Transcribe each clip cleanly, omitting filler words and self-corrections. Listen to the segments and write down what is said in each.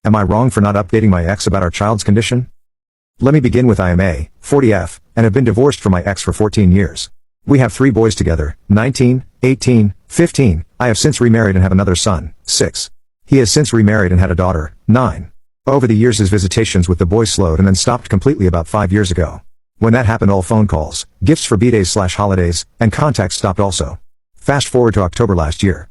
Am I wrong for not updating my ex about our child's condition? Let me begin with I am a 40F, and have been divorced from my ex for 14 years. We have 3 boys together, 19, 18, 15. I have since remarried and have another son, 6. He has since remarried and had a daughter, 9. Over the years his visitations with the boys slowed and then stopped completely about 5 years ago. When that happened, all phone calls, gifts for B-days/holidays, and contacts stopped also. Fast forward to October last year.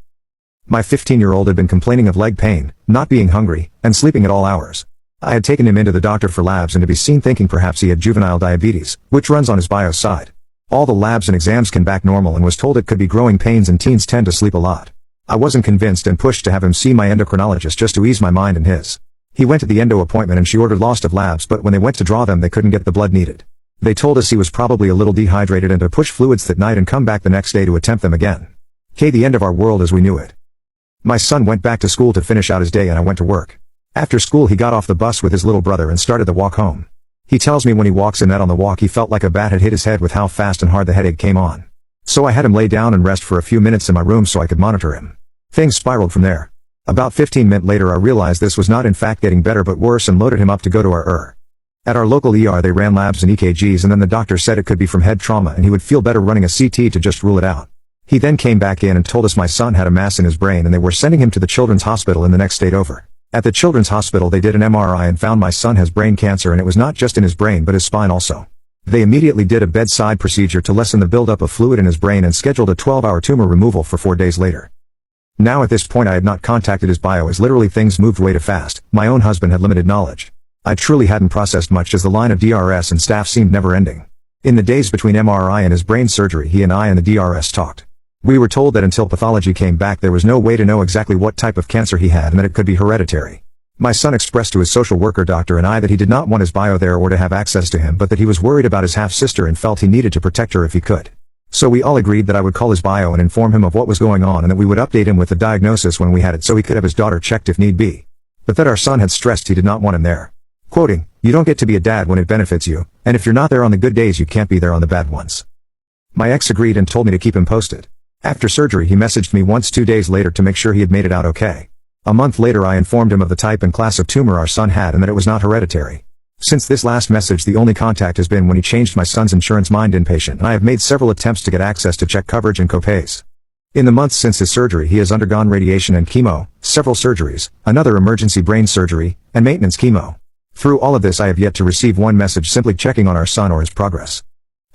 My 15-year-old had been complaining of leg pain, not being hungry, and sleeping at all hours. I had taken him into the doctor for labs and to be seen thinking perhaps he had juvenile diabetes, which runs on his bio side. All the labs and exams came back normal and was told it could be growing pains and teens tend to sleep a lot. I wasn't convinced and pushed to have him see my endocrinologist just to ease my mind and his. He went to the endo appointment and she ordered lots of labs, but when they went to draw them they couldn't get the blood needed. They told us he was probably a little dehydrated and to push fluids that night and come back the next day to attempt them again. The end of our world as we knew it. My son went back to school to finish out his day and I went to work. After school he got off the bus with his little brother and started the walk home. He tells me when he walks in that on the walk he felt like a bat had hit his head with how fast and hard the headache came on. So I had him lay down and rest for a few minutes in my room so I could monitor him. Things spiraled from there. About 15 minutes later I realized this was not in fact getting better but worse and loaded him up to go to our ER. At our local ER they ran labs and EKGs and then the doctor said it could be from head trauma and he would feel better running a CT to just rule it out. He then came back in and told us my son had a mass in his brain and they were sending him to the children's hospital in the next state over. At the children's hospital they did an MRI and found my son has brain cancer and it was not just in his brain but his spine also. They immediately did a bedside procedure to lessen the buildup of fluid in his brain and scheduled a 12-hour tumor removal for 4 days later. Now at this point I had not contacted his bio as literally things moved way too fast. My own husband had limited knowledge. I truly hadn't processed much as the line of DRS and staff seemed never ending. In the days between MRI and his brain surgery he and I and the DRS talked. We were told that until pathology came back there was no way to know exactly what type of cancer he had and that it could be hereditary. My son expressed to his social worker doctor and I that he did not want his bio there or to have access to him but that he was worried about his half-sister and felt he needed to protect her if he could. So we all agreed that I would call his bio and inform him of what was going on and that we would update him with the diagnosis when we had it so he could have his daughter checked if need be. But that our son had stressed he did not want him there. Quoting, "You don't get to be a dad when it benefits you, and if you're not there on the good days you can't be there on the bad ones." My ex agreed and told me to keep him posted. After surgery he messaged me once 2 days later to make sure he had made it out okay. A month later I informed him of the type and class of tumor our son had and that it was not hereditary. Since this last message the only contact has been when he changed my son's insurance mind inpatient and I have made several attempts to get access to check coverage and copays. In the months since his surgery he has undergone radiation and chemo, several surgeries, another emergency brain surgery, and maintenance chemo. Through all of this I have yet to receive one message simply checking on our son or his progress.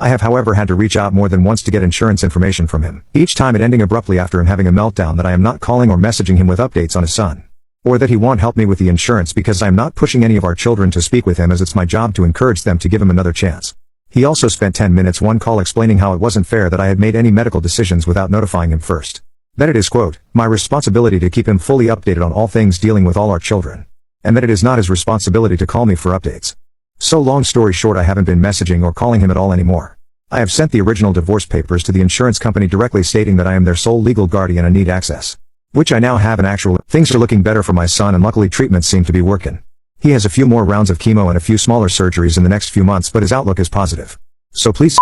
I have however had to reach out more than once to get insurance information from him, each time it ending abruptly after him having a meltdown that I am not calling or messaging him with updates on his son. Or that he won't help me with the insurance because I am not pushing any of our children to speak with him as it's my job to encourage them to give him another chance. He also spent 10 minutes one call explaining how it wasn't fair that I had made any medical decisions without notifying him first. That it is quote, my responsibility to keep him fully updated on all things dealing with all our children. And that it is not his responsibility to call me for updates. So long story short I haven't been messaging or calling him at all anymore. I have sent the original divorce papers to the insurance company directly stating that I am their sole legal guardian and need access. Which I now have an actual. Things are looking better for my son and luckily treatments seem to be working. He has a few more rounds of chemo and a few smaller surgeries in the next few months but his outlook is positive. So please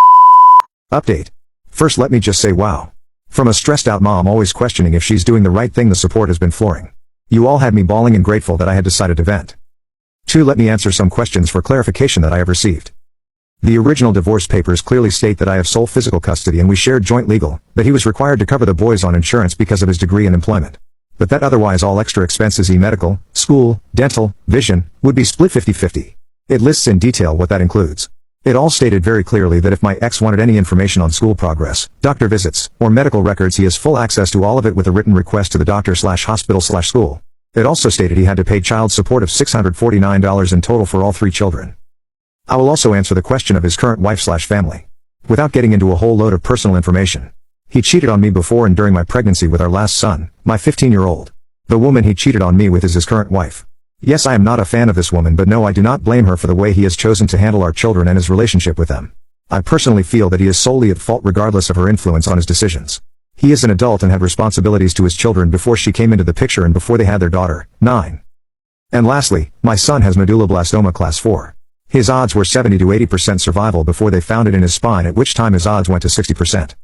update. First let me just say wow. From a stressed out mom always questioning if she's doing the right thing the support has been flooring. You all had me bawling and grateful that I had decided to vent. 2. Let me answer some questions for clarification that I have received. The original divorce papers clearly state that I have sole physical custody and we shared joint legal, that he was required to cover the boys on insurance because of his degree and employment. But that otherwise all extra expenses medical, school, dental, vision, would be split 50-50. It lists in detail what that includes. It all stated very clearly that if my ex wanted any information on school progress, doctor visits, or medical records he has full access to all of it with a written request to the doctor/hospital/school. It also stated he had to pay child support of $649 in total for all 3 children. I will also answer the question of his current wife/family. Without getting into a whole load of personal information. He cheated on me before and during my pregnancy with our last son, my 15-year-old. The woman he cheated on me with is his current wife. Yes, I am not a fan of this woman but no I do not blame her for the way he has chosen to handle our children and his relationship with them. I personally feel that he is solely at fault regardless of her influence on his decisions. He is an adult and had responsibilities to his children before she came into the picture and before they had their daughter, 9. And lastly, my son has medulloblastoma class 4. His odds were 70 to 80% survival before they found it in his spine at which time his odds went to 60%.